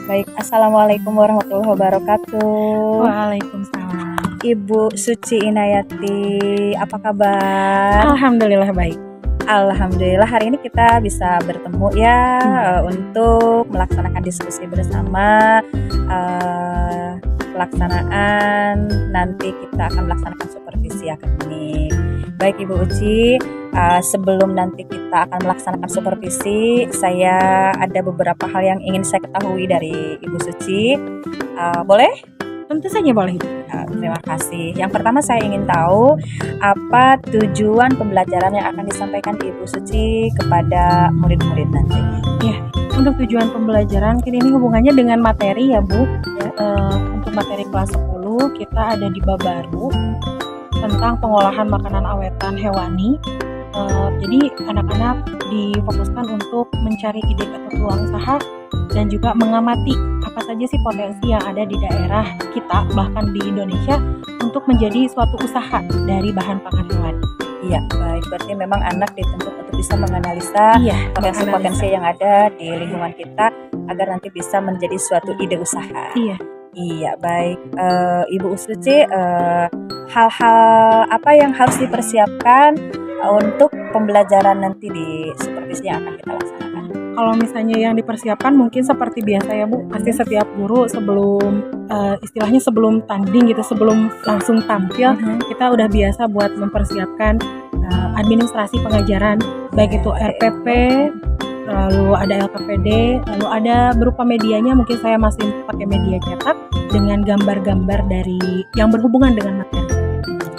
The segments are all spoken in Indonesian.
Baik, Assalamualaikum warahmatullahi wabarakatuh. Waalaikumsalam. Ibu Suci Inayati, apa kabar? Alhamdulillah baik. Alhamdulillah hari ini kita bisa bertemu ya untuk melaksanakan diskusi bersama pelaksanaan nanti kita akan melaksanakan supervisi akademik. Baik Ibu Uci, sebelum nanti kita akan melaksanakan supervisi, saya ada beberapa hal yang ingin saya ketahui dari Ibu Suci. Boleh? Tentu saja boleh. Terima kasih. Yang pertama saya ingin tahu apa tujuan pembelajaran yang akan disampaikan Ibu Suci kepada murid-murid nanti. Ya, untuk tujuan pembelajaran ini hubungannya dengan materi ya Bu. Untuk materi kelas 10 kita ada di bab baru tentang pengolahan makanan awetan hewani. Jadi anak-anak difokuskan untuk mencari ide atau peluang usaha dan juga mengamati apa saja sih potensi yang ada di daerah kita bahkan di Indonesia untuk menjadi suatu usaha dari bahan pangan hewani. Iya, baik. Berarti memang anak dituntut untuk bisa menganalisa potensi-potensi yang ada di lingkungan kita agar nanti bisa menjadi suatu ide usaha. Iya, baik. Ibu Suci, hal-hal apa yang harus dipersiapkan untuk pembelajaran nanti di supervisi yang akan kita laksanakan? Kalau misalnya yang dipersiapkan mungkin seperti biasa ya Bu, pasti setiap guru sebelum istilahnya sebelum tanding gitu, sebelum langsung tampil, kita udah biasa buat mempersiapkan administrasi pengajaran, baik itu RPP, lalu ada LKPD, lalu ada berupa medianya, mungkin saya masih pakai media cetak dengan gambar-gambar dari yang berhubungan dengan materi.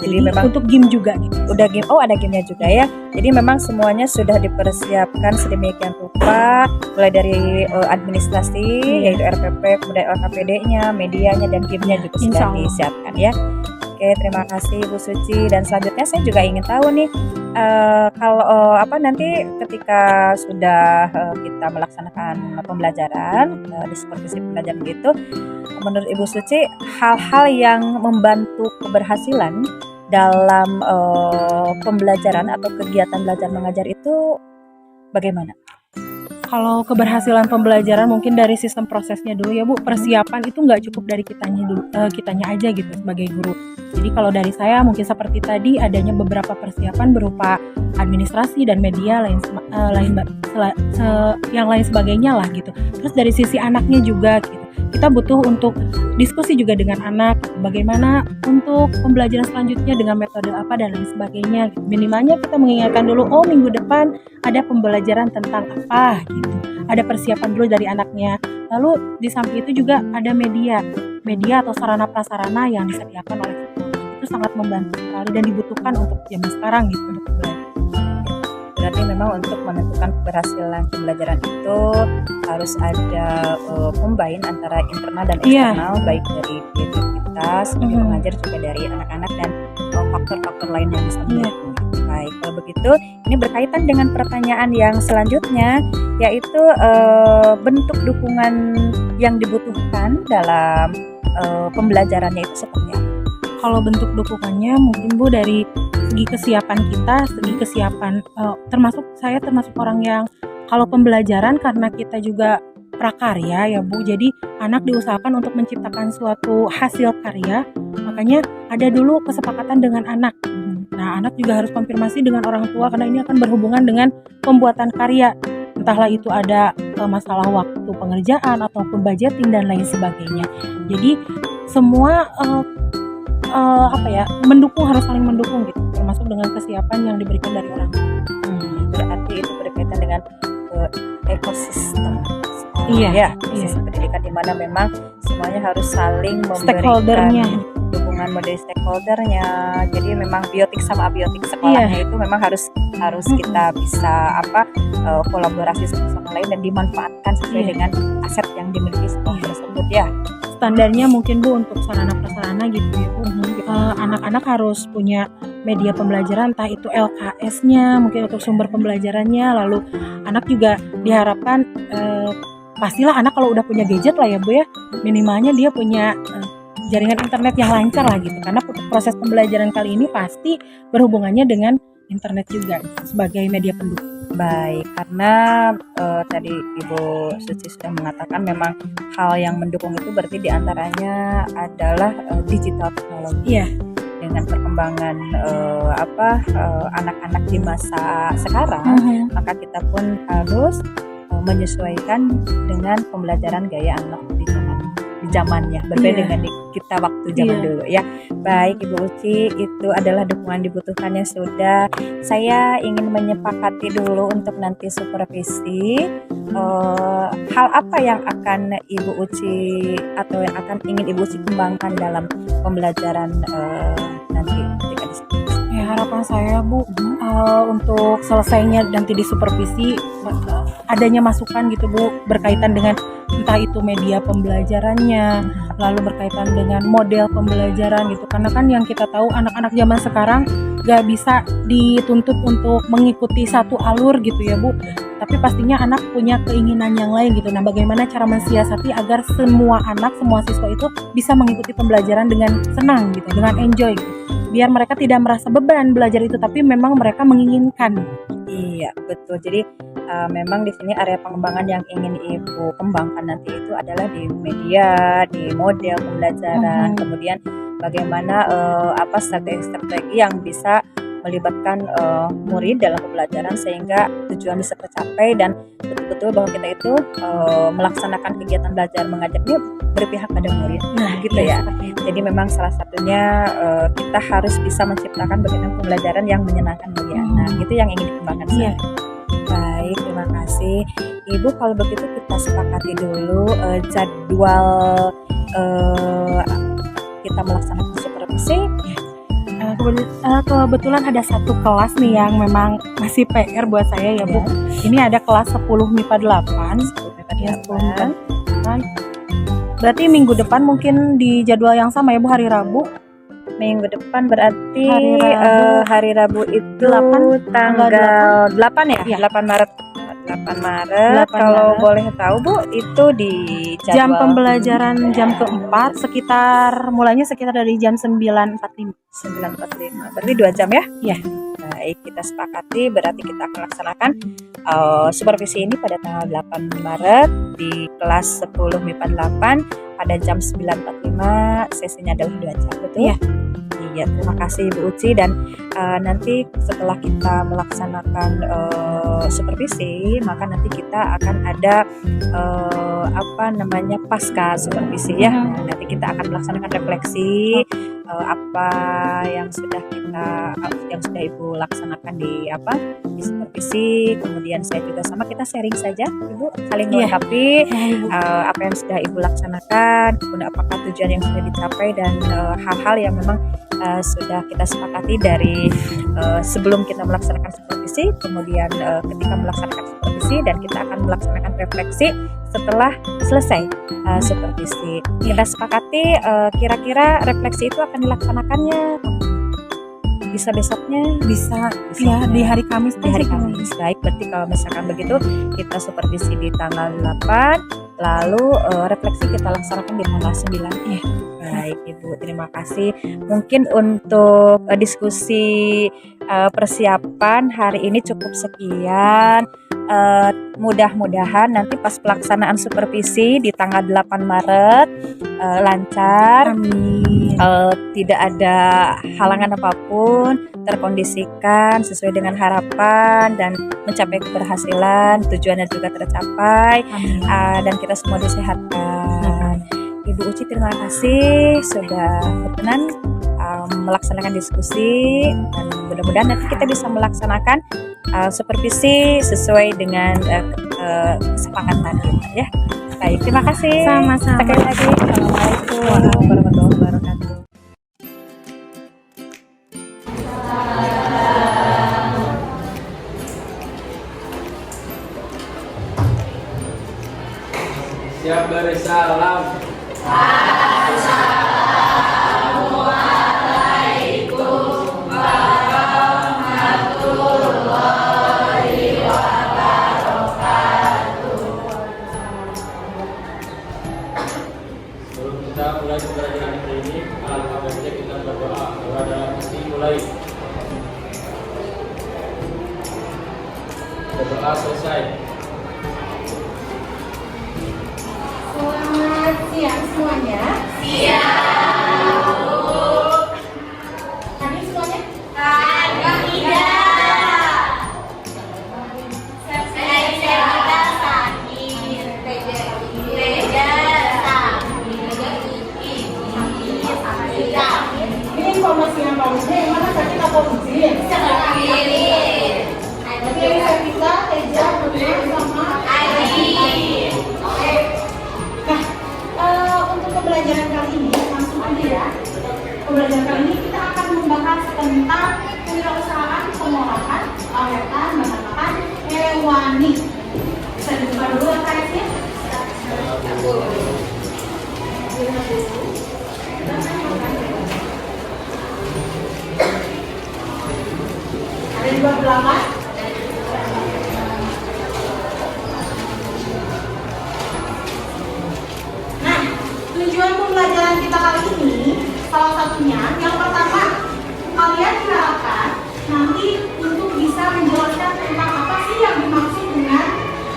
Jadi memang untuk game juga gitu. Udah game, ada gamenya juga ya. Jadi memang semuanya sudah dipersiapkan sedemikian rupa, mulai dari administrasi, yaitu RPP, kemudian LKPD-nya, medianya, dan gamenya juga sudah disiapkan ya. Oke, terima kasih Bu Suci. Dan selanjutnya saya juga ingin tahu nih, kalau nanti ketika sudah kita melaksanakan pembelajaran di supervisi pembelajaran gitu, menurut Ibu Suci hal-hal yang membantu keberhasilan dalam pembelajaran atau kegiatan belajar mengajar itu bagaimana? Kalau keberhasilan pembelajaran mungkin dari sistem prosesnya dulu ya Bu. Persiapan itu nggak cukup dari kitanya aja gitu sebagai guru. Jadi kalau dari saya mungkin seperti tadi adanya beberapa persiapan berupa administrasi dan media yang lain sebagainya lah gitu. Terus dari sisi anaknya juga gitu. Kita butuh untuk diskusi juga dengan anak bagaimana untuk pembelajaran selanjutnya dengan metode apa dan lain sebagainya. Minimalnya kita mengingatkan dulu, minggu depan ada pembelajaran tentang apa gitu. Ada persiapan dulu dari anaknya. Lalu di samping itu juga ada media atau sarana prasarana yang disediakan oleh sekolah. Itu sangat membantu sekali dan dibutuhkan untuk zaman sekarang gitu untuk belajar. Berarti memang untuk menentukan keberhasilan pembelajaran itu harus ada combine antara internal dan eksternal, baik dari diri kita sebagai pengajar juga dari anak-anak dan faktor-faktor lain yang bisa mendukung. Baik, kalau begitu ini berkaitan dengan pertanyaan yang selanjutnya, yaitu bentuk dukungan yang dibutuhkan dalam pembelajarannya itu seperti apa? Kalau bentuk dukungannya mungkin Bu dari segi kesiapan saya termasuk orang yang kalau pembelajaran karena kita juga prakarya ya Bu, jadi anak diusahakan untuk menciptakan suatu hasil karya, makanya ada dulu kesepakatan dengan anak. Nah, anak juga harus konfirmasi dengan orang tua karena ini akan berhubungan dengan pembuatan karya, entahlah itu ada masalah waktu pengerjaan ataupun budgeting dan lain sebagainya. Jadi semua harus saling mendukung gitu, termasuk dengan kesiapan yang diberikan dari orang tua. Berarti itu berkaitan dengan ekosistem. Sistem pendidikan di mana memang semuanya harus saling memberikan dukungan dari stakeholdernya. Jadi memang biotik sama abiotik sekolahnya itu memang harus kita bisa kolaborasi satu sama lain dan dimanfaatkan sesuai dengan aset yang dimiliki sekolah tersebut ya. Standarnya mungkin Bu untuk sarana prasarana gitu ya Bu. Anak-anak harus punya media pembelajaran, entah itu LKS-nya, mungkin untuk sumber pembelajarannya. Lalu anak juga diharapkan pastilah anak kalau udah punya gadget lah ya Bu ya, minimalnya dia punya jaringan internet yang lancar lah gitu. Karena proses pembelajaran kali ini pasti berhubungannya dengan internet juga sebagai media pendukung. Baik, karena tadi Ibu Suci sudah mengatakan memang hal yang mendukung itu berarti diantaranya adalah digital teknologi. Iya. Dengan perkembangan anak-anak di masa sekarang, maka kita pun harus menyesuaikan dengan pembelajaran gaya anak di zamannya, berbeda Iya. dengan kita waktu zaman Iya. dulu ya. Baik Ibu Uci, itu adalah dukungan dibutuhkannya sudah. Saya ingin menyepakati dulu untuk nanti supervisi hal apa yang akan Ibu Uci atau yang akan ingin Ibu Uci kembangkan dalam pembelajaran nanti ketika di supervisi. Ya, harapan saya Bu, untuk selesainya nanti di supervisi adanya masukan gitu Bu, berkaitan dengan entah itu media pembelajarannya, lalu berkaitan dengan model pembelajaran gitu. Karena kan yang kita tahu anak-anak zaman sekarang gak bisa dituntut untuk mengikuti satu alur gitu ya Bu. Tapi pastinya anak punya keinginan yang lain gitu. Nah, bagaimana cara mensiasati agar semua anak, semua siswa itu bisa mengikuti pembelajaran dengan senang gitu, dengan enjoy gitu. Biar mereka tidak merasa beban belajar itu, tapi memang mereka menginginkan. Iya, betul. Jadi memang di sini area pengembangan yang ingin Ibu kembangkan nanti itu adalah di media, di model pembelajaran, kemudian bagaimana strategi-strategi yang bisa melibatkan murid dalam pembelajaran sehingga tujuan bisa tercapai dan betul-betul bahwa kita itu melaksanakan kegiatan belajar mengajarnya berpihak pada murid. Nah, gitu ya. Jadi memang salah satunya kita harus bisa menciptakan bagaimana pembelajaran yang menyenangkan bagi anak. Itu yang ingin dikembangkan. Iya. Baik, terima kasih Ibu. Kalau begitu kita sepakati dulu jadwal kita melaksanakan supervisi. Kebetulan ada satu kelas nih yang memang masih PR buat saya ya Bu. Ini ada kelas 10 MIPA 8. Ya, 10 MIPA 8. Berarti minggu depan mungkin di jadwal yang sama ya Bu, hari Rabu. Minggu depan berarti Hari Rabu itu 8, tanggal 8 ya? Iya. 8 Maret. 8 Maret. Kalau boleh tahu Bu, itu di jadwal Jam pembelajaran jam keempat, mulainya sekitar dari jam 9.45. 9.45. Berarti 2 jam ya? Iya. Baik, kita sepakati berarti kita akan laksanakan supervisi ini pada tanggal 8 Maret di kelas 10 MIPA 8 pada jam 9.45. Sesinya adalah 2 jam, betul? Iya. Iya, terima kasih Ibu Uci, dan nanti setelah kita melaksanakan supervisi, maka nanti kita akan ada pasca supervisi ya. Nanti kita akan melaksanakan refleksi apa yang sudah Ibu laksanakan di supervisi. Kemudian saya juga kita sharing saja Ibu, saling melengkapi apa yang sudah Ibu laksanakan, kemudian apakah tujuan yang sudah dicapai dan hal-hal yang memang sudah kita sepakati dari sebelum kita melaksanakan supervisi, kemudian ketika melaksanakan supervisi, dan kita akan melaksanakan refleksi setelah selesai supervisi. Kita sepakati kira-kira refleksi itu akan dilaksanakannya bisa besoknya, bisa Ya, di hari Kamis. di hari Kamis. Baik, berarti kalau misalkan begitu kita supervisi di tanggal 8, lalu refleksi kita laksanakan di tanggal 9. Baik Ibu, terima kasih. Mungkin untuk diskusi persiapan hari ini cukup sekian. Mudah-mudahan nanti pas pelaksanaan supervisi di tanggal 8 Maret lancar. Amin. Tidak ada halangan apapun, terkondisikan sesuai dengan harapan dan mencapai keberhasilan, tujuannya juga tercapai. Dan kita semua disehatkan. Ibu Uci, terima kasih sudah berkenan melaksanakan diskusi, dan mudah-mudahan nanti kita bisa melaksanakan supervisi sesuai dengan kesepakatan kita ya. Baik, terima kasih. Sama-sama. Sekali lagi, Assalamualaikum warahmatullahi wabarakatuh. Siap bersalam. Sebelum kita mulai pembelajaran hari ini, alhamdulillah saja kita berdoa. Doa dalam hati mulai. Berdoa selesai. Selamat siang semuanya. Siang. Hadir semuanya? Tidak. Ini informasi yang palingnya yang mana sakit atau izin? Sakit. Oke, Sabita, Teja, Nurul, sama Adi. Oke. Nah, untuk pembelajaran kali ini langsung aja ya. Pembelajaran kali ini kita akan membahas tentang kewirausahaan pengolahan awetan menggunakan hewani. Bisa dibuka dulu AKS-nya? Ada di bawah belakang. Nah, tujuan pembelajaran kita kali ini salah satunya yang pertama, kalian diharapkan nanti untuk bisa menjelaskan tentang apa sih yang dimaksud dengan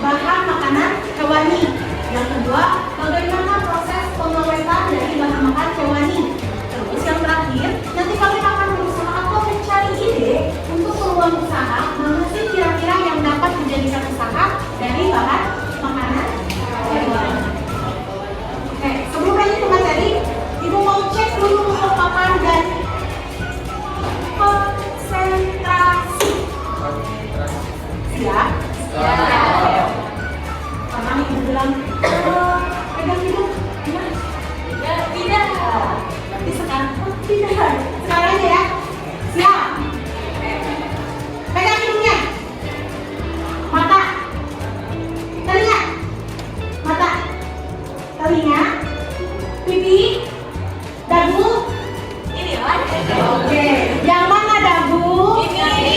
bahan makanan hewani. Yang kedua, bagaimana proses pengawetan dari bahan makanan hewani. Terus yang terakhir, nanti kalian akan berusaha atau mencari ide untuk peluang usaha mana sih kira-kira yang dapat dijadikan usaha dari bahan makanan hewani. Oke, sebelum lanjut ke materi, Ibu mau cek dulu kekompakan dan konsentrasi. Siap? Siap. Karena Ibu bilang, pegang hidup, gimana? Tidak. Berarti sekarang, tidak. Sekarang aja ya. Siap. Pegang hidungnya. Mata. Telinga. Mata. Telinga. Pipi. Dagu. Ini lah. Oke. Yang mana dagu? Ini.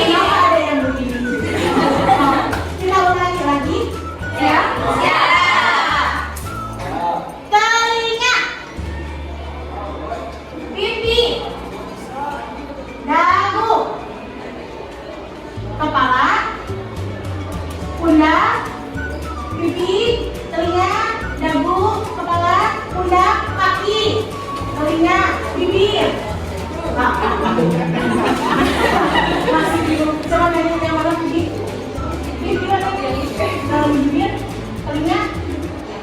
Kenapa ada yang begini? Kita ulangi lagi. Ya. Siap. Telinga. Pipi. Dagu. Kepala. Pundak. Pipi. Telinga. Dagu. Kepala. Pundak. Kaki. Telinga. Bibir. Masih bingung. Coba nanya yang mana bibir? Bibir ada dalam bibir. Telinga.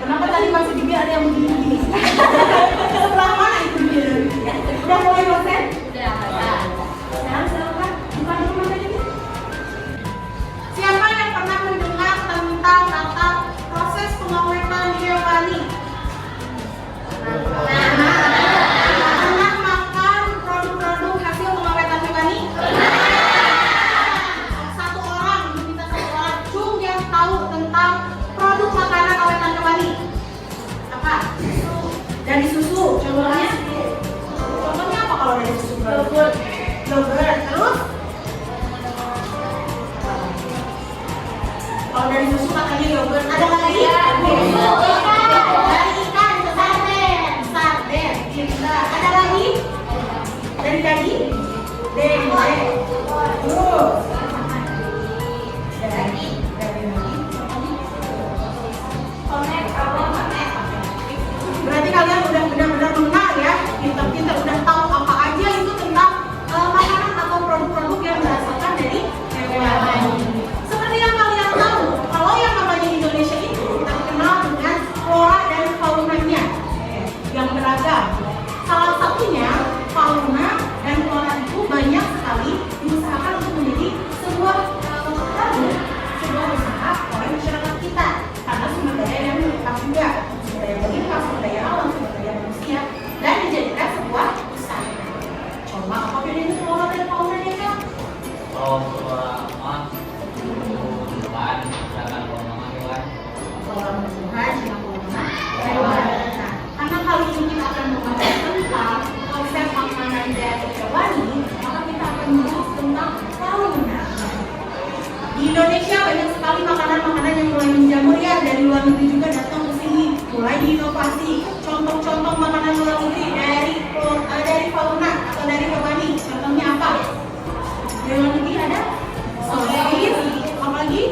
Kenapa tadi masih bibir ada yang begini-begini? Sebelah mana itu bibir? Udah mulai konsen? Udah. Sekarang silakan buka dulu materi. Siapa yang pernah mendengar tentang kata proses pengawetan hewani? Pernah makan produk-produk hasil pengawetan hewani? Satu orang, minta satu orang cung yang tahu tentang produk makanan awetan hewani. Apa? Dari susu. Contohnya? Contohnya apa kalau dari susu? Yogurt. Yogurt. Terus? Kalau dari susu katanya yogurt. Ada lagi? Dari ikan ke sarden. Sarden. Pintar. Ada lagi? Dari daging? Dendeng. Terus? Daging. Berarti kalian udah benar-benar mengenal ya, pintar-pintar udah tahu apa aja itu tentang makanan atau produk-produk yang berdasarkan dari hewan. Seperti yang kalian tahu, kalau yang namanya Indonesia itu terkenal dengan flora dan faunanya yang beragam. Salah satunya fauna dan flora itu banyak sekali diusahakan untuk menjadi sebuah produk, sebuah usaha oleh masyarakat kita. Karena sumber daya yang lengkap juga, sumber daya melimpah, sumber daya alam, sumber daya manusia, dan dijadikan sebuah usaha. Coba apa bedanya flora dan fauna ya Kak? Oh, selama tumbuhan, jangan ngomong hewan. Flora tumbuhan, sama hewan. Nah, karena kali ini kita akan membahas tentang konsep makanan dari hewani, maka kita akan membahas tentang fauna. Di Indonesia banyak sekali makanan-makanan yang mulai menjamur ya, dari luar negeri juga datang ke sini, mulai diinovasi. Contoh-contoh makanan luar negeri dari fauna atau dari hewani, contohnya apa? Di luar negeri ada sosis, apa lagi?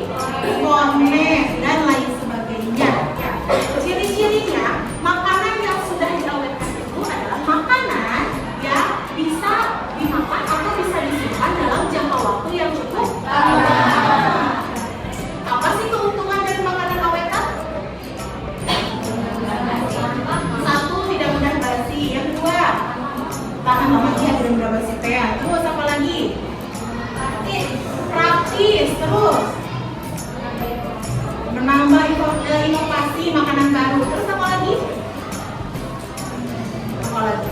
gratis terus. Menambah inovasi makanan baru. Terus apa lagi? Apa lagi?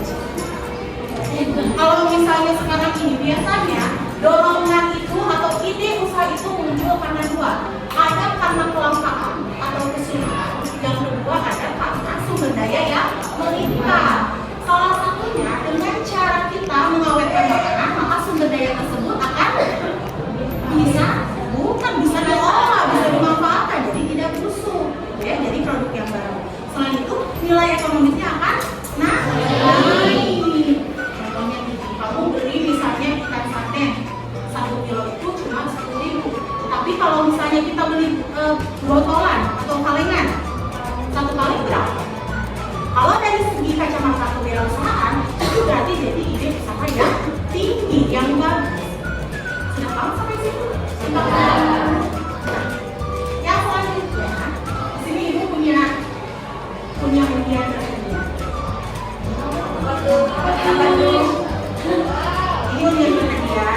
Kalau misalnya sekarang ini biasanya dorongan itu atau ide usaha itu muncul karena dua. Ada karena kelangkaan atau kesulitan. Yang kedua ada karena sumber daya yang melimpah. Salah satunya dengan cara kita mengawetkan makanan, maka sumber daya tersebut akan bisa diolah, bisa dimanfaatkan, jadi tidak busuk, ya, jadi produk yang baru. Selain itu nilai ekonomisnya akan naik. Contohnya nih, kamu beli misalnya ikan paten 1 kilo itu cuma 10.000. Tapi kalau misalnya kita beli botolan atau kalengan, satu kaleng berapa? Kalau dari segi kacamata kewirausahaan, itu berarti jadi ide usaha yang tinggi, yang bagus. Sudah paham sampai situ? Sudah paham. Yang selanjutnya, di sini ibu punya undian tersedia. Ini undian tersedia.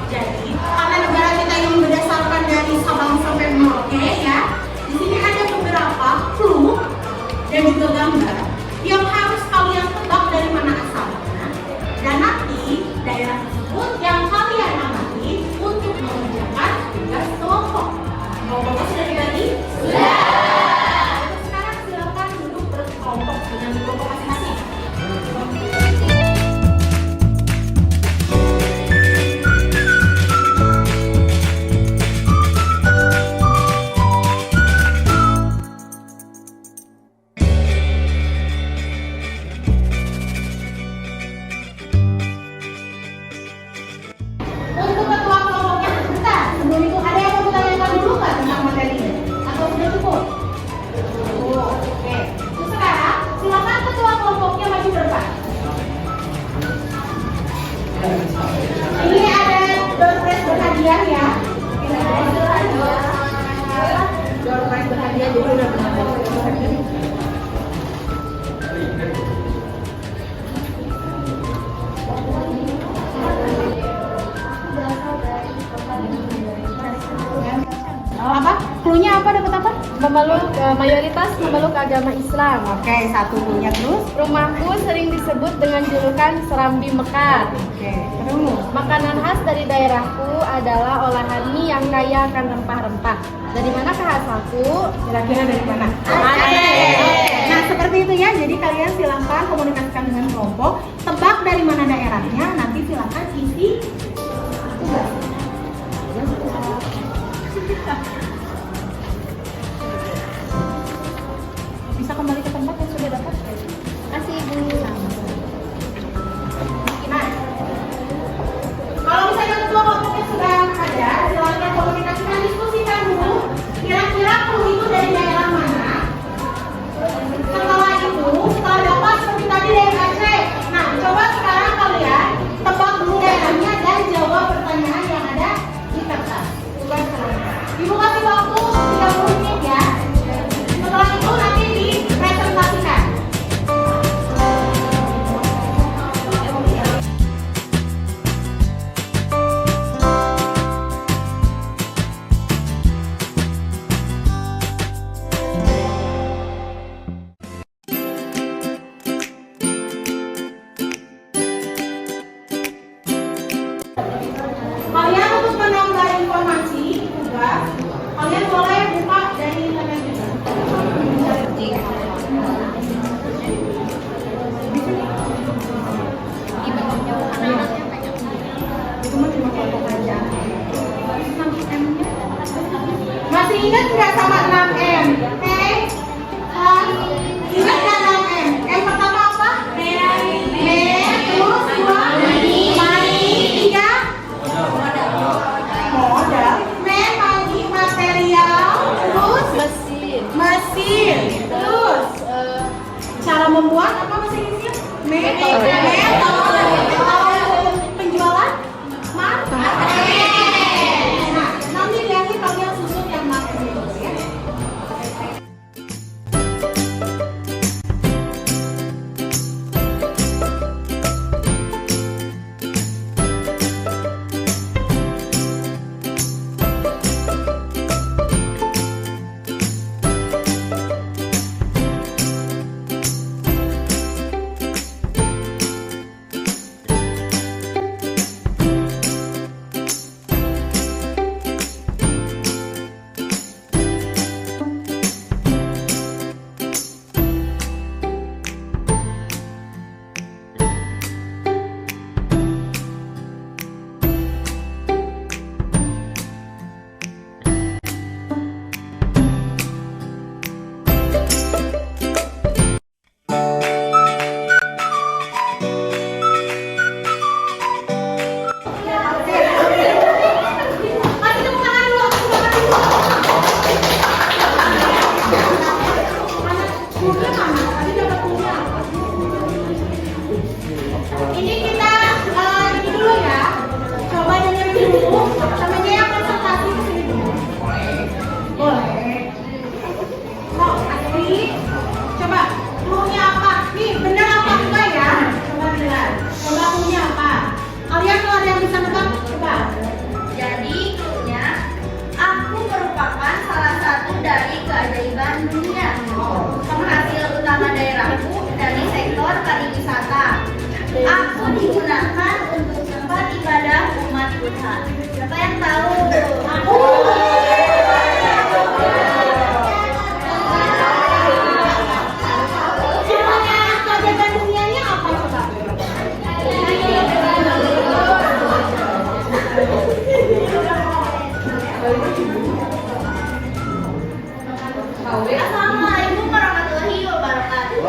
Jadi, karena negara kita ini berdasarkan dari Sabang sampai Merauke, ya, di sini ada beberapa clue dan juga gambar yang harus kalian tebak dari mana asalnya, dan nanti daerah tersebut yang kalian amati untuk mengerjakan tugas kelompok. Kelompoknya sudah dibagi? Sudah. Sekarang silakan duduk berkelompok dengan kelompok masing-masing. Untuk ketua kelompoknya, bentar. Sebelum itu ada yang mau ditanyakan dulu nggak tentang materinya? Atau sudah cukup? Oke. Terus sekarang silakan ketua kelompoknya maju ke depan. Ini ada door prize berhadiah ya. Door prize berhadiah jadi udah benar. Apa? Cluenya apa? Dapat apa? Mayoritas memeluk agama Islam. Oke, satu cluenya. Terus? Rumahku sering disebut dengan julukan Serambi Mekar. Oke, terus? Makanan khas dari daerahku adalah olahan mie yang kaya akan rempah-rempah. Dari manakah asalku? Kira-kira dari mana? Nah, seperti itu ya. Jadi kalian silahkan komunikasikan dengan kelompok. Tebak dari mana daerahnya. Nanti silahkan isi tugas. Bisa kembali ke tempat yang sudah dapat? Kasih Ibu. Nah, kalau misalnya ketua kelompoknya sudah ada, silakan komunikasikan, diskusikan dulu. Kira-kira clue itu dari daerah mana? Setelah itu, setelah dapat seperti tadi dari Aceh. Nah, coba sekarang kalian tebak dulu daerahnya dan jawab pertanyaan yang ada di kertas. Tugas kalian. Ibu kasih waktu 30 menit ya. Setelah itu nanti dipresentasikan. Kalian untuk menambah informasi tugas, kalian boleh buka dari internet juga. Itu mah cuma kelompok aja. Masih ingat nggak sama 6M? Ingat nggak 6M? M pertama apa? Terus 2 money, 3 modal, material, terus mesin, terus cara membuat apa mesin ini? Metode penjualan market. Nah, nanti lihat kalian susun yang market itu ya. Aku digunakan untuk tempat ibadah umat Buddha. Siapa yang tahu? Semuanya keajaiban dunianya apa coba? Assalamualaikum warahmatullahi wabarakatuh.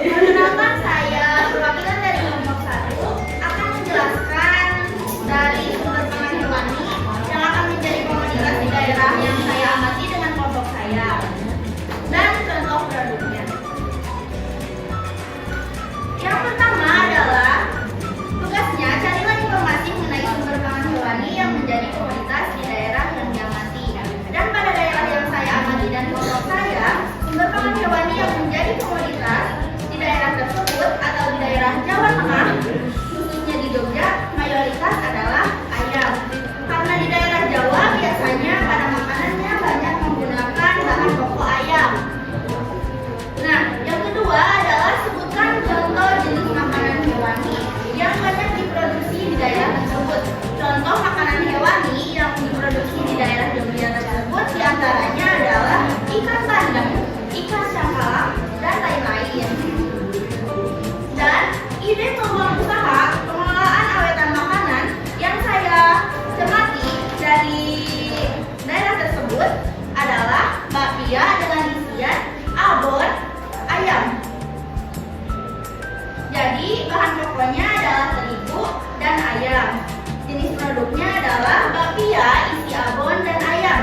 Perkenalkan, saya perwakilan dari kelompok 1 akan menjelaskan dari sumber pangan hewani yang akan menjadi komoditas di daerah yang saya amati dengan kelompok saya dan contoh produknya. Yang pertama adalah tugasnya carilah informasi mengenai sumber pangan hewani yang menjadi komoditas di daerah yang diamati. Dan pada daerah yang saya amati dan kelompok saya, sumber pangan hewani yang menjadi komoditas di daerah tersebut atau di daerah Jawa Tengah, khususnya di Jogja, mayoritas adalah ayam. Karena di daerah Jawa biasanya pada makanannya banyak menggunakan bahan pokok ayam. Nah, yang kedua adalah sebutkan contoh jenis makanan hewani yang banyak diproduksi di daerah tersebut. Contoh makanan hewani yang diproduksi di daerah Jogja tersebut diantaranya adalah ikan bandeng, ikan cakalang, dan lain-lain. Dan ide peluang usaha pengelolaan awetan makanan yang saya cermati dari daerah tersebut adalah bakpia dengan isian abon ayam. Jadi bahan pokoknya adalah terigu dan ayam. Jenis produknya adalah bakpia isi abon dan ayam.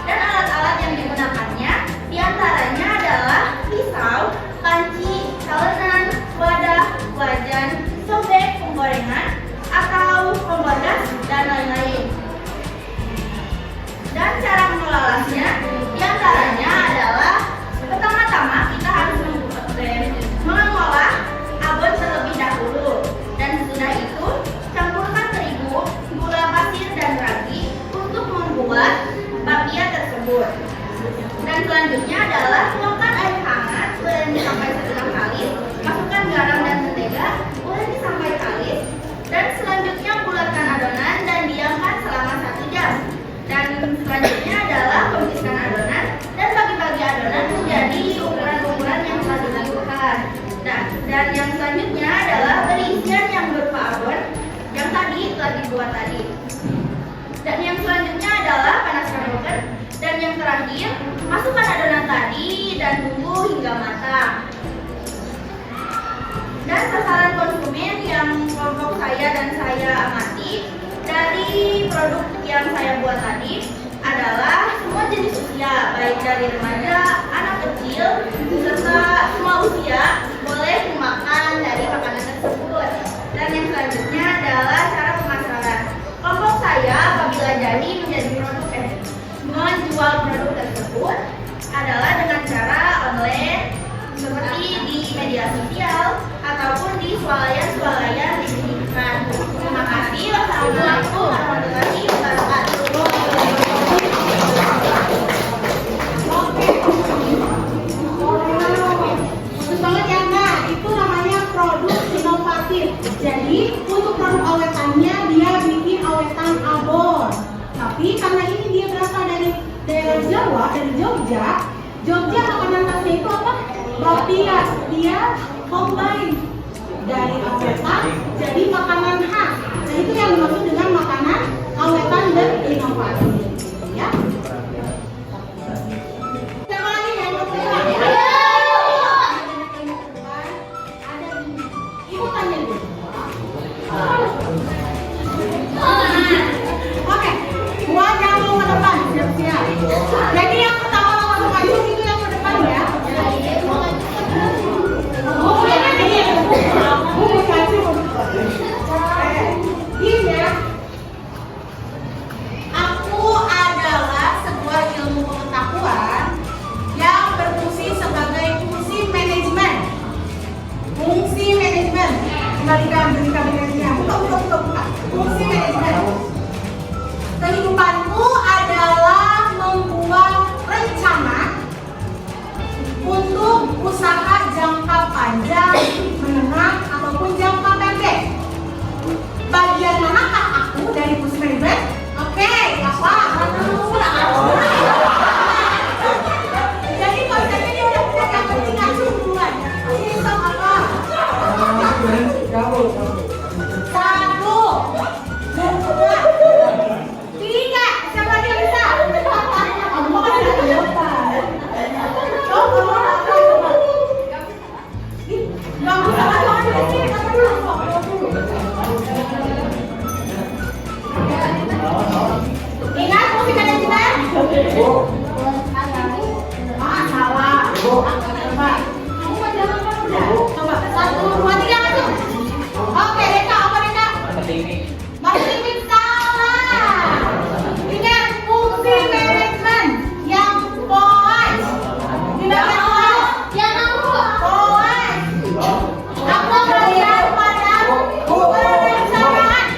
Dan alat-alat yang digunakannya diantaranya adalah pisau, panci, salenan, wadah, wajan, sobek, penggorengan, atau kompor gas, dan lain-lain. Dan cara mengelolanya diantaranya adalah pertama-tama kita harus mengolah abon terlebih dahulu, dan sesudah itu campurkan terigu, gula pasir, dan ragi untuk membuat bakpia tersebut. Dan selanjutnya adalah tuangkan air hangat uleni sampai setengah kalis, masukkan garam dan mentega uleni sampai kalis, dan selanjutnya bulatkan adonan dan diamkan selama 1 jam. Dan selanjutnya adalah pembiaskan adonan dan bagi-bagi adonan menjadi ukuran-ukuran yang telah ditentukan. Dan yang selanjutnya adalah berisian yang berupa abon yang tadi telah dibuat tadi. Dan yang selanjutnya adalah panaskan oven. Dan yang terakhir, masukkan adonan tadi dan tunggu hingga matang. Dan sasaran konsumen yang kelompok saya dan saya amati dari produk yang saya buat tadi adalah semua jenis usia, baik dari remaja, anak kecil, serta semua usia boleh memakan dari makanan tersebut. Dan yang selanjutnya adalah cara pemasaran. Kelompok saya apabila jadi menjual produk tersebut adalah dengan cara online seperti di media sosial ataupun di swalayan-swalayan dididikan. Terima kasih. Wassalamualaikum warahmatullahi wabarakatuh. Bagus banget ya Kak, itu namanya produk inovatif. Jadi untuk produk awetannya dia bikin awetan abon. Tapi karena ini dia berasal dari daerah Jawa, dari Jogja. Jogja makanan khasnya itu apa? Bakpia. Dia combine dari awetan jadi makanan khas. Nah itu yang dimaksud dengan makanan awetan dan inovasi. Ya. Siapa lagi yang mau bilang? Ada ibu tanya dulu. Oke, buat yang mau ke depan siap-siap. Jadi yang pertama langsung maju itu yang ke depan ya. Oh, ini. Bu kasih. Ah, salah. Coba. Kamu baca apa udah? Coba. 1, 2, 3 maju. Oke, Deka, apa Deka? Marketing salah. Ingat fungsi manajemen yang POAS. Tidak POAS. Yang aku. POAS. Apa kalian pada perencanaan?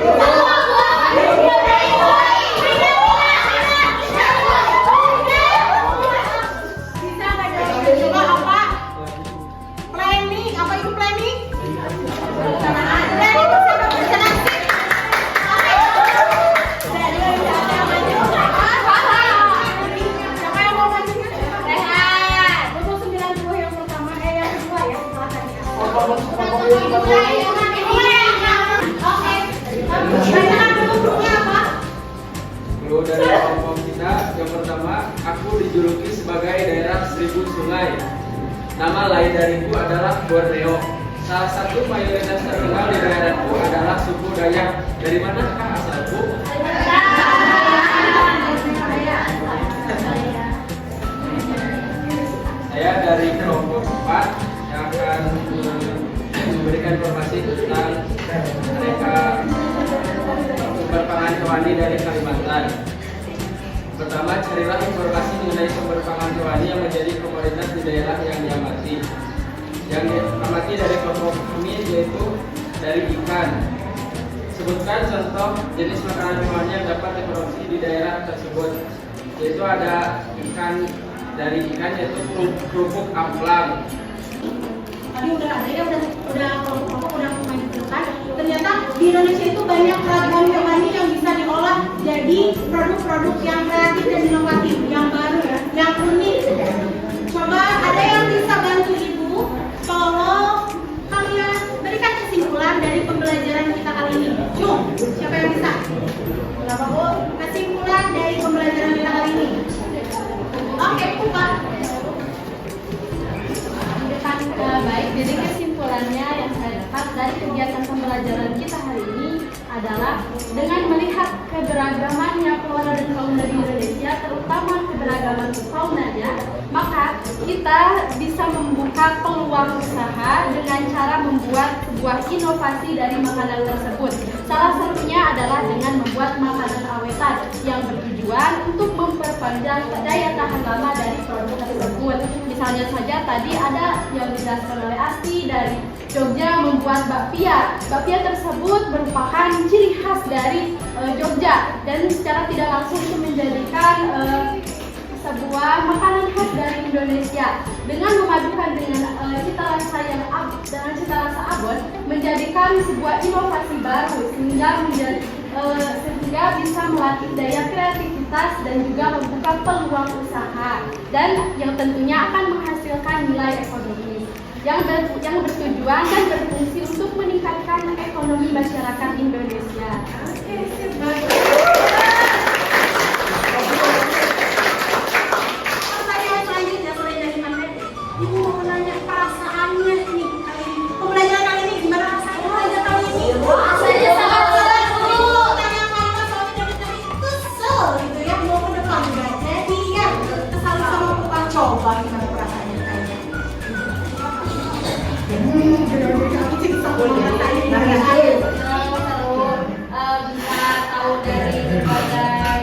Bisa nggak jawab? Coba apa? Planning. Apa itu planning? Perencanaan. Planning bersama perencanaan. Siapa yang mau maju? Rehan. Untuk 90 yang pertama, yang kedua ya setelah tadi. Oke. Tanyakan dulu grupnya apa? Dulu dari kelompok kita, yang pertama, aku dijuluki sebagai daerah seribu sungai. Nama lain dariku adalah Borneo. Salah satu mayoritas terkenal di daerahku adalah suku Dayak. Dari manakah asalku? Saya dari kelompok 4 yang akan memberikan informasi tentang mereka sumber pangan hewani dari Kalimantan. Pertama, carilah informasi mengenai sumber pangan hewani yang menjadi komoditas di daerah yang diamati. Yang diamati dari kelompok kami yaitu dari ikan. Sebutkan contoh jenis makanan hewani yang dapat diproduksi di daerah tersebut. Yaitu ada ikan, dari ikan yaitu kerupuk amplang. Tadi udah ada ya, udah kelompok udah menunjukkan. Ternyata di Indonesia itu banyak ragam hewani yang bisa diolah jadi produk-produk yang kreatif dan inovatif, yang baru ya, yang unik. Coba ada yang bisa bantu ibu, tolong kalian berikan kesimpulan dari pembelajaran kita kali ini. Cung, siapa yang bisa? Berapa bu? Kesimpulan dari pembelajaran kita kali ini. Oke, Pak. Baik, jadi kesimpulannya yang saya dapat dari kegiatan pembelajaran kita hari ini adalah dengan melihat keberagamannya flora dan fauna di Indonesia, terutama keberagaman faunanya, maka kita bisa membuka peluang usaha dengan cara membuat sebuah inovasi dari makanan tersebut. Salah satunya adalah dengan membuat makanan awetan yang bertujuan untuk memperpanjang daya tahan lama dari produk tersebut. Misalnya saja tadi ada yang dijelaskan oleh Asti dari Jogja membuat bakpia. Bakpia tersebut merupakan ciri khas dari Jogja dan secara tidak langsung itu menjadikan sebuah makanan khas dari Indonesia dengan memadukan dengan cita rasa yang dengan cita rasa abon, menjadikan sebuah inovasi baru sehingga bisa melatih daya kreativitas dan juga membuka peluang usaha dan yang tentunya akan menghasilkan nilai ekonomi yang bertujuan dan berfungsi untuk meningkatkan ekonomi masyarakat Indonesia. Pertanyaan selanjutnya selain dari materi, ibu mau nanya perasaannya nih kali ini. Pembelajaran kali ini gimana rasanya belajar kali ini? Rasanya sangat seru. Tanya kalimat soalnya dari kesel gitu ya, mau ke depan nggak jadi ya. Kesal sama tukang coba gimana perasaannya kayaknya? Benar-benar aku sih bisa ngerasain ngerasain. Bisa tahu dari berbagai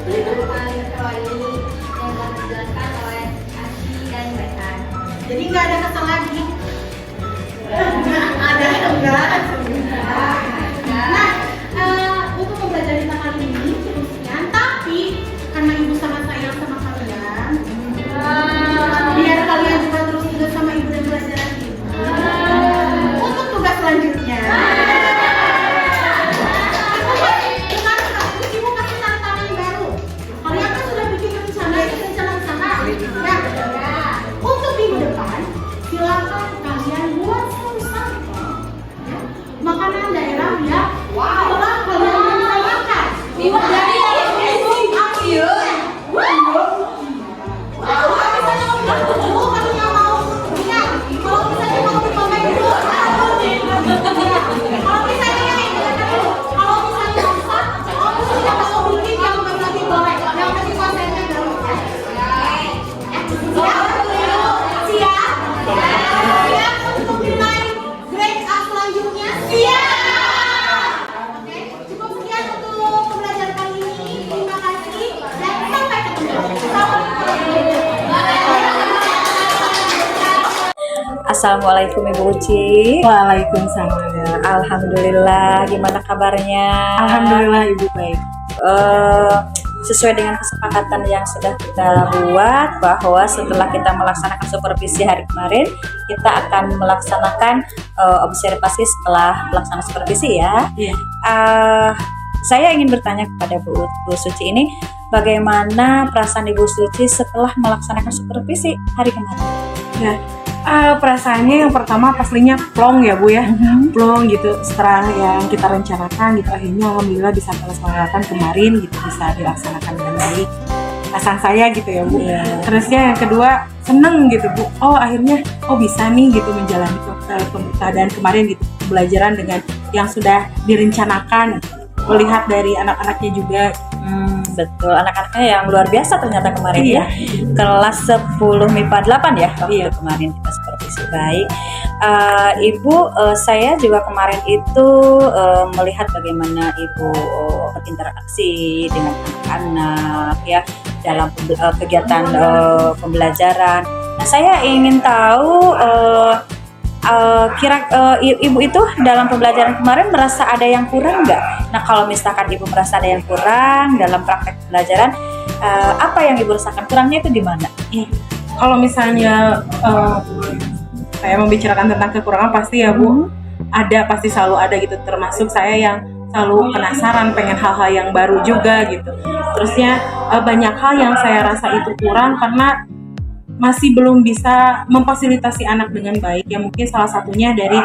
pengetahuan hewani yang telah dijelaskan oleh Asti dan Rehan. Jadi nggak ada kesel lagi. Ada enggak? Nah, untuk pembelajaran kita kali ini cukup sekian. Tapi karena ibu sangat sayang sama kalian, biar kalian juga terus ingat sama ibu dan pelajaran ibu. Untuk tugas selanjutnya. Ibu kasih tantangan baru. Kalian kan sudah bikin rencana ya. Untuk minggu depan, silakan kalian buat satu-satu ya, makanan daerah yang telah kalian bisa makan. Ibu dari kalau misalnya mau bilang dulu, kalau nggak mau ingat, kalau misalnya mau dipakai dulu, kalau misalnya masak, kalau misalnya mau Assalamualaikum Ibu Uci. Waalaikumsalam. Alhamdulillah, gimana kabarnya? Alhamdulillah Ibu baik. Sesuai dengan kesepakatan yang sudah kita buat bahwa setelah kita melaksanakan supervisi hari kemarin, kita akan melaksanakan observasi setelah pelaksanaan supervisi ya. Iya. Saya ingin bertanya kepada Bu Suci ini, bagaimana perasaan Ibu Suci setelah melaksanakan supervisi hari kemarin? Ya, perasaannya yang pertama pastinya plong ya Bu ya, plong gitu setelah yang kita rencanakan gitu, akhirnya alhamdulillah bisa terlaksanakan kemarin gitu, bisa dilaksanakan dengan baik. Perasaan saya gitu ya Bu. Terusnya yang kedua seneng gitu Bu, akhirnya bisa nih gitu menjalani keadaan kemarin gitu, pembelajaran dengan yang sudah direncanakan, melihat dari anak-anaknya juga. Betul, anak-anaknya yang luar biasa ternyata kemarin ya. Kelas 10 MIPA 8 ya waktu kemarin kita supervisi. Baik, Ibu, saya juga kemarin itu melihat bagaimana Ibu berinteraksi dengan anak-anak ya dalam kegiatan pembelajaran. Nah, saya ingin tahu Ibu itu dalam pembelajaran kemarin merasa ada yang kurang nggak? Nah, kalau misalkan Ibu merasa ada yang kurang dalam praktek pembelajaran, apa yang Ibu rasakan kurangnya itu di mana? Kalau misalnya saya membicarakan tentang kekurangan pasti ya Bu, pasti selalu ada gitu, termasuk saya yang selalu penasaran, pengen hal-hal yang baru juga gitu. Terusnya banyak hal yang saya rasa itu kurang karena masih belum bisa memfasilitasi anak dengan baik ya, mungkin salah satunya dari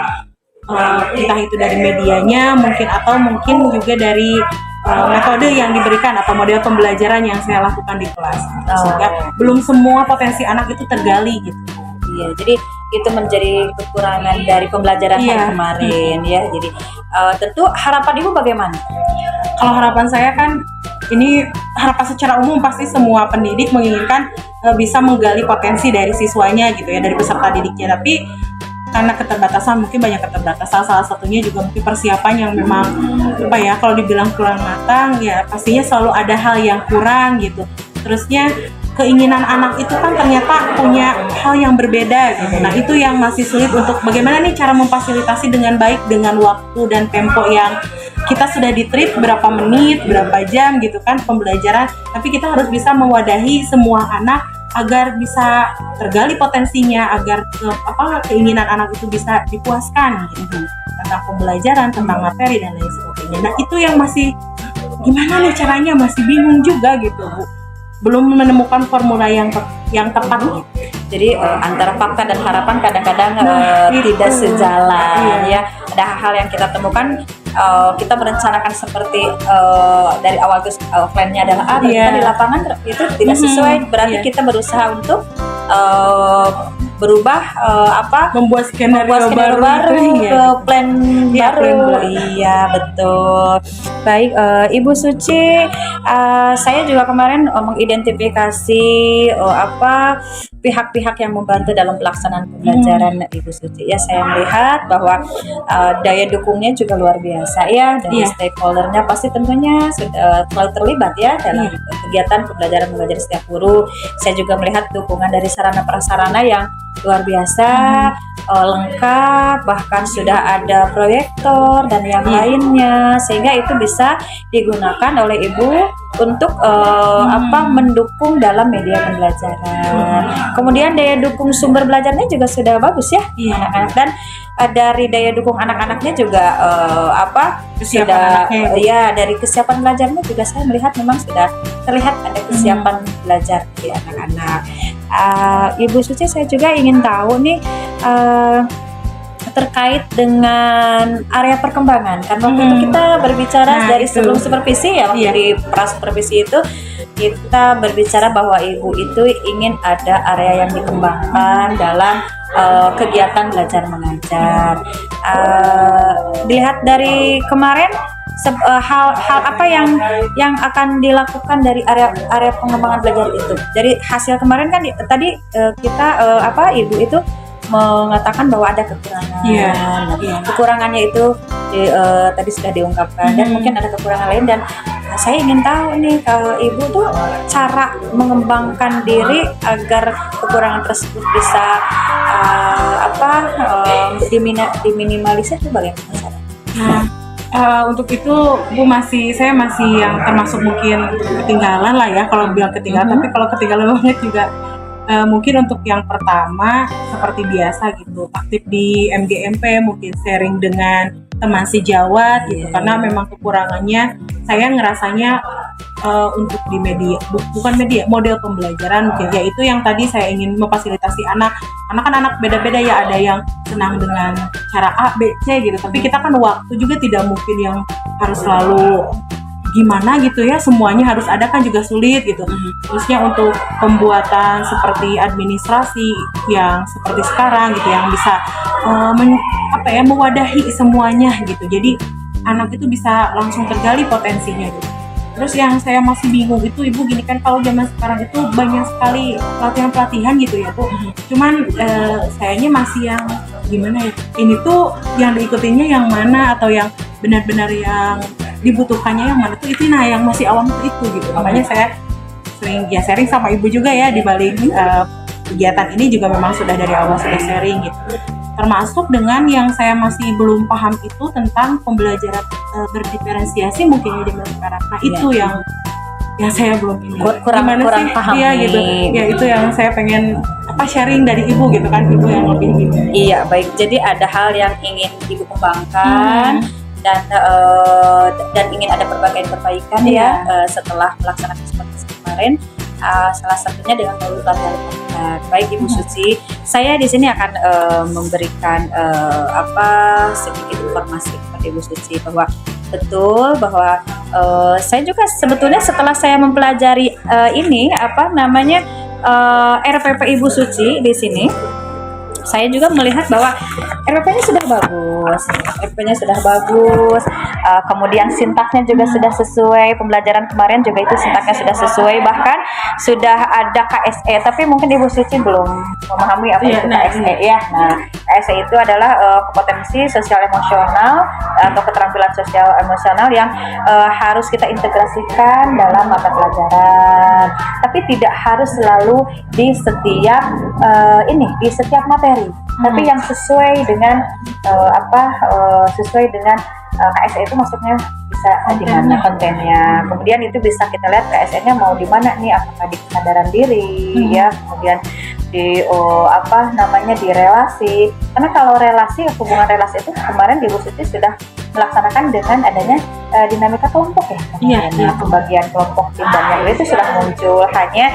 entah itu dari medianya mungkin juga dari metode yang diberikan atau model pembelajaran yang saya lakukan di kelas, sehingga belum semua potensi anak itu tergali gitu. Iya, jadi itu menjadi kekurangan dari pembelajaran hari kemarin ya. Jadi tentu harapan Ibu bagaimana? Kalau harapan saya kan, ini harapan secara umum pasti semua pendidik menginginkan bisa menggali potensi dari siswanya gitu ya, dari peserta didiknya. Tapi karena keterbatasan, mungkin banyak keterbatasan, salah satunya juga mungkin persiapan yang memang kalau dibilang kurang matang ya, pastinya selalu ada hal yang kurang gitu. Terusnya keinginan anak itu kan ternyata punya hal yang berbeda gitu. Nah, itu yang masih sulit untuk bagaimana nih cara memfasilitasi dengan baik dengan waktu dan tempo yang kita sudah di-treat berapa menit, berapa jam gitu kan pembelajaran, tapi kita harus bisa mewadahi semua anak agar bisa tergali potensinya, agar keinginan anak itu bisa dipuaskan gitu, tentang pembelajaran, tentang materi dan lain sebagainya. Nah, itu yang masih gimana nih caranya, masih bingung juga gitu Bu, belum menemukan formula yang tepat gitu. Jadi antara fakta dan harapan kadang-kadang tidak sejalan ya. Ada hal yang kita temukan, kita merencanakan seperti dari awal itu plannya adalah A, ternyata di lapangan itu tidak sesuai. Berarti kita berusaha untuk berubah membuat skenario baru ke plan baru. Iya, betul. Baik, Ibu Suci, saya juga kemarin mengidentifikasi pihak-pihak yang membantu dalam pelaksanaan pembelajaran Ibu Suci. Ya, saya melihat bahwa daya dukungnya juga luar biasa ya, dari stakeholdernya pasti tentunya sudah selalu terlibat ya dalam kegiatan pembelajaran mengajar setiap guru. Saya juga melihat dukungan dari sarana prasarana yang luar biasa, lengkap, bahkan sudah ada proyektor dan yang lainnya, sehingga itu bisa digunakan oleh Ibu untuk mendukung dalam media pembelajaran. Kemudian daya dukung sumber belajarnya juga sudah bagus ya, anak-anak, dan dari daya dukung anak-anaknya juga dari kesiapan belajarnya juga saya melihat memang sudah terlihat ada kesiapan belajar di anak-anak. Ibu Suci, saya juga ingin tahu nih terkait dengan area perkembangan, kan waktu itu kita berbicara dari sebelum supervisi ya, waktu di pra-supervisi itu kita berbicara bahwa Ibu itu ingin ada area yang dikembangkan dalam kegiatan belajar mengajar. Dilihat dari kemarin, hal apa yang akan dilakukan dari area pengembangan belajar itu. Dari hasil kemarin kan tadi kita Ibu itu mengatakan bahwa ada kekurangan. Kekurangannya itu tadi sudah diungkapkan, dan mungkin ada kekurangan lain, dan Nah, saya ingin tahu nih kalau Ibu tuh cara mengembangkan diri agar kekurangan tersebut bisa diminimalisir itu bagaimana caranya? Nah, untuk itu saya masih yang termasuk mungkin ketinggalan lah ya kalau bilang ketinggalan, tapi kalau ketinggalan banget juga mungkin untuk yang pertama seperti biasa gitu, aktif di MGMP, mungkin sharing dengan teman sejawat gitu, karena memang kekurangannya saya ngerasanya untuk di media, bukan media, model pembelajaran mungkin ya itu yang tadi saya ingin memfasilitasi anak, karena kan anak beda-beda ya, ada yang senang dengan cara A, B, C gitu, tapi kita kan waktu juga tidak mungkin yang harus selalu gimana gitu ya, semuanya harus ada kan juga sulit gitu. Terusnya untuk pembuatan seperti administrasi yang seperti sekarang gitu, yang bisa mewadahi semuanya gitu, jadi anak itu bisa langsung tergali potensinya gitu. Terus yang saya masih bingung itu Ibu gini kan, kalau zaman sekarang itu banyak sekali pelatihan-pelatihan gitu ya Bu, cuman sayanya masih yang gimana ya, ini tuh yang diikutinya yang mana, atau yang benar-benar yang dibutuhkannya yang mana tuh, itu nah yang masih awam itu gitu. Makanya saya sering ya sharing sama Ibu juga ya, di balik kegiatan ini juga memang sudah dari awal sudah sharing gitu, termasuk dengan yang saya masih belum paham itu tentang pembelajaran berdiferensiasi mungkin di zaman sekarang. Nah itu yang saya belum ini kurang paham iya gitu ya, itu yang saya pengen sharing dari Ibu gitu kan, Ibu yang lebih gitu. Iya, baik, jadi ada hal yang ingin Ibu kembangkan dan ingin ada perbaikan ya setelah melaksanakan seperti kemarin, salah satunya dengan melakukan pelatihan. Baik Ibu Suci, saya di sini akan memberikan sedikit informasi kepada Ibu Suci bahwa betul bahwa saya juga sebetulnya setelah saya mempelajari RPP Ibu Suci di sini, saya juga melihat bahwa RPP-nya sudah bagus, kemudian sintaksnya juga sudah sesuai, pembelajaran kemarin juga itu sintaksnya sudah sesuai, bahkan sudah ada KSE, tapi mungkin Ibu Suci belum memahami apa itu KSE ya. Nah, KSE itu adalah kompetensi sosial emosional atau keterampilan sosial emosional yang harus kita integrasikan dalam mata pelajaran, tapi tidak harus selalu di setiap materi, tapi yang sesuai dengan KSE itu maksudnya bisa di mana kontennya. Kemudian itu bisa kita lihat KSE-nya mau di mana nih, apakah di kesadaran diri ya, kemudian di di relasi. Karena kalau hubungan relasi itu kemarin di Bu Suci sudah melaksanakan dengan adanya dinamika kelompok ya. Pembagian kelompok tim dan yang itu sudah muncul, hanya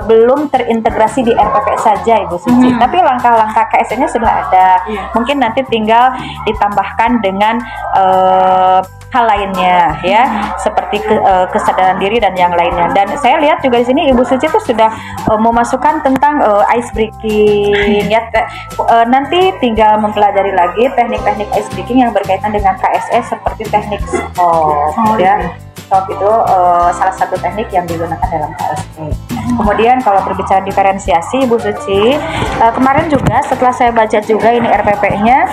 belum terintegrasi di RPP saja Ibu Suci. Tapi langkah-langkah KSE-nya sudah ada. Mungkin nanti tinggal ditambahkan dengan hal lainnya ya, seperti kesadaran diri dan yang lainnya. Dan saya lihat juga di sini Ibu Suci itu sudah memasukkan tentang ice breaking ya. Nanti tinggal mempelajari lagi teknik-teknik ice breaking yang berkaitan dengan KSE, seperti teknik stop ya. Stop itu salah satu teknik yang digunakan dalam KSE. Kemudian kalau berbicara diferensiasi Ibu Suci, kemarin juga setelah saya baca juga ini RPP-nya,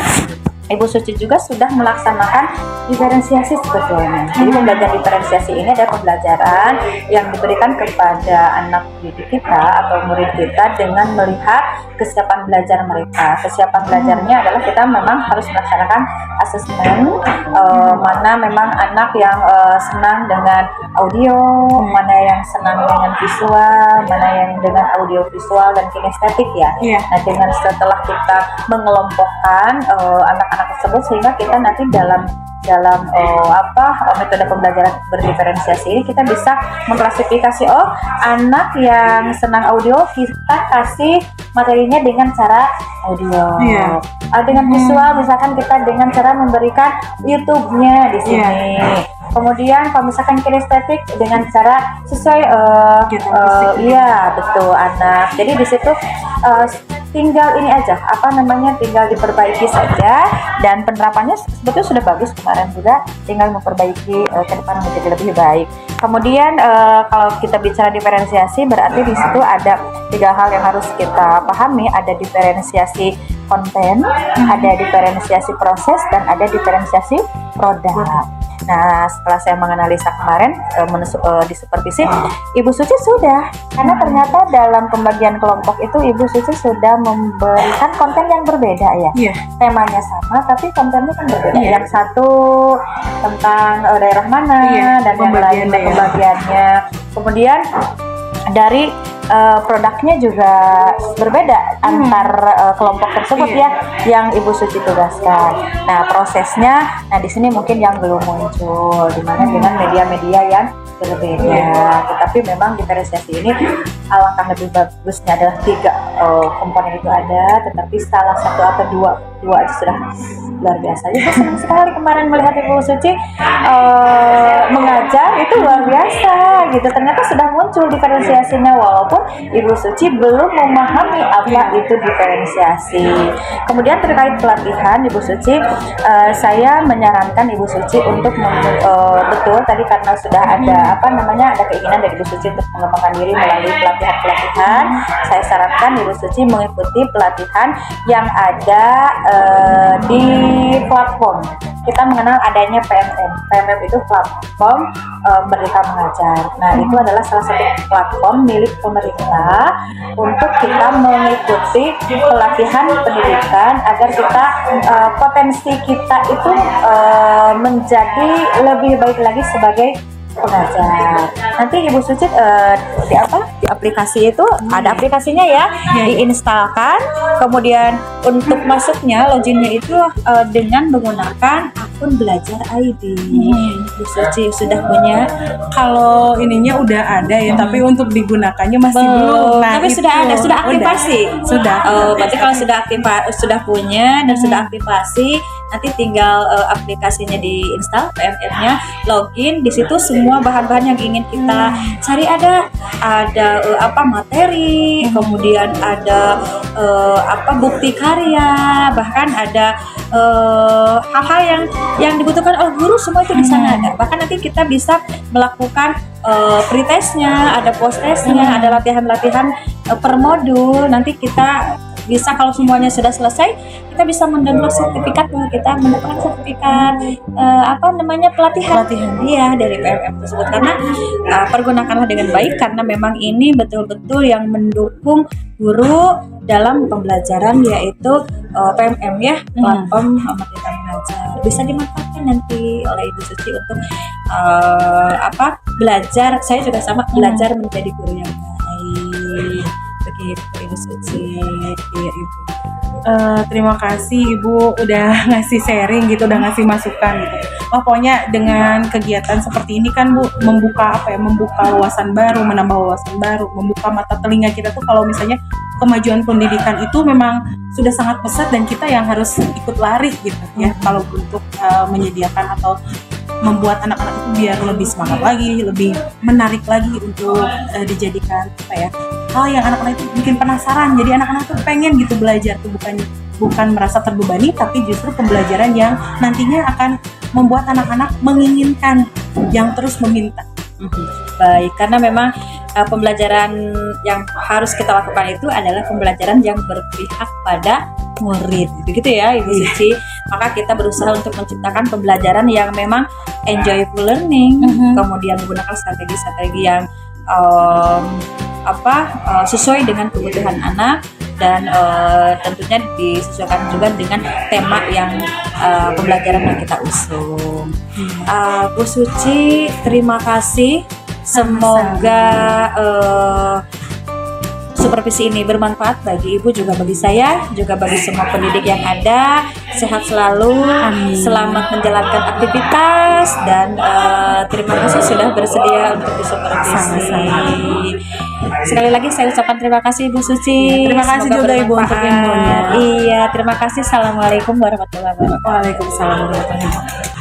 Ibu Suci juga sudah melaksanakan diferensiasi sebetulnya. Jadi pembelajaran diferensiasi ini adalah pembelajaran yang diberikan kepada anak didik kita atau murid kita dengan melihat kesiapan belajar mereka. Kesiapan belajarnya adalah kita memang harus melaksanakan asesmen, mana memang anak yang senang dengan audio, mana yang senang dengan visual, mana yang dengan audio visual dan kinestetik ya. Nah, dengan setelah kita mengelompokkan anak-anak tersebut, sehingga kita nanti dalam metode pembelajaran berdiferensiasi ini kita bisa mengklasifikasi, anak yang senang audio kita kasih materinya dengan cara audio, dengan visual misalkan kita dengan cara memberikan YouTube-nya di sini. Kemudian kalau misalkan kinestetik dengan cara sesuai betul anak. Jadi di situ tinggal ini aja tinggal diperbaiki saja, dan penerapannya sebetulnya sudah bagus kemarin juga, tinggal memperbaiki ke depan menjadi lebih baik. Kemudian kalau kita bicara diferensiasi, berarti di situ ada 3 hal yang harus kita pahami, ada diferensiasi konten, ada diferensiasi proses, dan ada diferensiasi produk. Nah, setelah saya menganalisa kemarin di supervisi, Ibu Suci sudah, karena ternyata dalam pembagian kelompok itu Ibu Suci sudah memberikan konten yang berbeda ya. Iya. Temanya sama, tapi kontennya kan berbeda. Iya. Yang satu tentang daerah mana, Iya, dan yang lain pembagian daerah. pembagiannya. Kemudian dari produknya juga berbeda antar kelompok tersebut ya, yang Ibu Suci tugaskan. Nah, prosesnya, di sini mungkin yang belum muncul, dimana dengan media-media yang berbeda. Tetapi memang diferensiasi ini alangkah lebih bagusnya adalah 3 komponen itu ada, tetapi salah satu atau dua aja sudah luar biasa. Jadi saya senang sekali kemarin melihat Ibu Suci mengajar, itu luar biasa gitu. Ternyata sudah muncul diferensiasinya, walaupun Ibu Suci belum memahami apa itu diferensiasi. Kemudian terkait pelatihan Ibu Suci, saya menyarankan Ibu Suci untuk betul tadi karena sudah ada ada keinginan dari Ibu Suci untuk mengembangkan diri melalui pelatihan. Saya sarankan Ibu Suci mengikuti pelatihan yang ada di platform. Kita mengenal adanya PMM. PMM itu platform Merdeka Mengajar. Nah, itu adalah salah satu platform milik pemerintah untuk kita mengikuti pelatihan pendidikan agar kita potensi kita itu menjadi lebih baik lagi sebagai pengajar. Nanti Ibu Suci di aplikasi itu ada aplikasinya ya, diinstalkan. Kemudian untuk masuknya loginnya itu dengan menggunakan akun Belajar ID. Ibu Suci sudah punya. Kalau ininya udah ada ya, tapi untuk digunakannya masih belum. Nah, tapi sudah ada, sudah aktivasi. Sudah. Berarti kalau sudah punya dan sudah aktivasi, nanti tinggal aplikasinya diinstal, PMM-nya, login. Di situ semua bahan-bahan yang ingin kita cari ada materi, kemudian ada bukti karya, bahkan ada hal-hal yang dibutuhkan oleh guru, semua itu di sana ada. Bahkan nanti kita bisa melakukan pretestnya, ada post-testnya, ada latihan-latihan per modul. Nanti kita bisa, kalau semuanya sudah selesai, kita bisa mendownload sertifikat bahwa kita mendapatkan sertifikat pelatihan. Iya, dari PMM tersebut. Karena pergunakanlah dengan baik, karena memang ini betul-betul yang mendukung guru dalam pembelajaran, yaitu PMM ya, platform Merdeka Mengajar. Bisa dimanfaatkan nanti oleh Ibu Suci untuk belajar. Saya juga sama, belajar menjadi guru yang baik. Begitu Ibu Suci. Iya, Ibu. Terima kasih Ibu udah ngasih sharing gitu, udah ngasih masukan gitu. Pokoknya dengan kegiatan seperti ini kan Bu, membuka wawasan baru, menambah wawasan baru, membuka mata telinga kita tuh kalau misalnya kemajuan pendidikan itu memang sudah sangat pesat dan kita yang harus ikut lari gitu ya, kalau untuk menyediakan atau membuat anak-anak itu biar lebih semangat lagi, lebih menarik lagi untuk dijadikan hal yang anak-anak itu bikin penasaran. Jadi anak-anak tuh pengen gitu belajar tuh, bukan merasa terbebani, tapi justru pembelajaran yang nantinya akan membuat anak-anak menginginkan, yang terus meminta. Baik, karena memang pembelajaran yang harus kita lakukan itu adalah pembelajaran yang berpihak pada murid, begitu ya Ibu Suci. Maka kita berusaha untuk menciptakan pembelajaran yang memang enjoyable learning, kemudian menggunakan strategi-strategi yang sesuai dengan kebutuhan anak, dan tentunya disesuaikan juga dengan tema yang pembelajaran yang kita usung. Bu Suci, terima kasih. Semoga supervisi ini bermanfaat bagi Ibu, juga bagi saya, juga bagi semua pendidik yang ada. Sehat selalu. Amin. Selamat menjalankan aktivitas, dan terima kasih sudah bersedia untuk disupervisi. Sekali lagi saya ucapkan terima kasih Ibu Suci. Terima kasih juga Ibu untuk ilmunya. Iya, terima kasih. Assalamualaikum warahmatullahi wabarakatuh. Waalaikumsalam warahmatullahi wabarakatuh.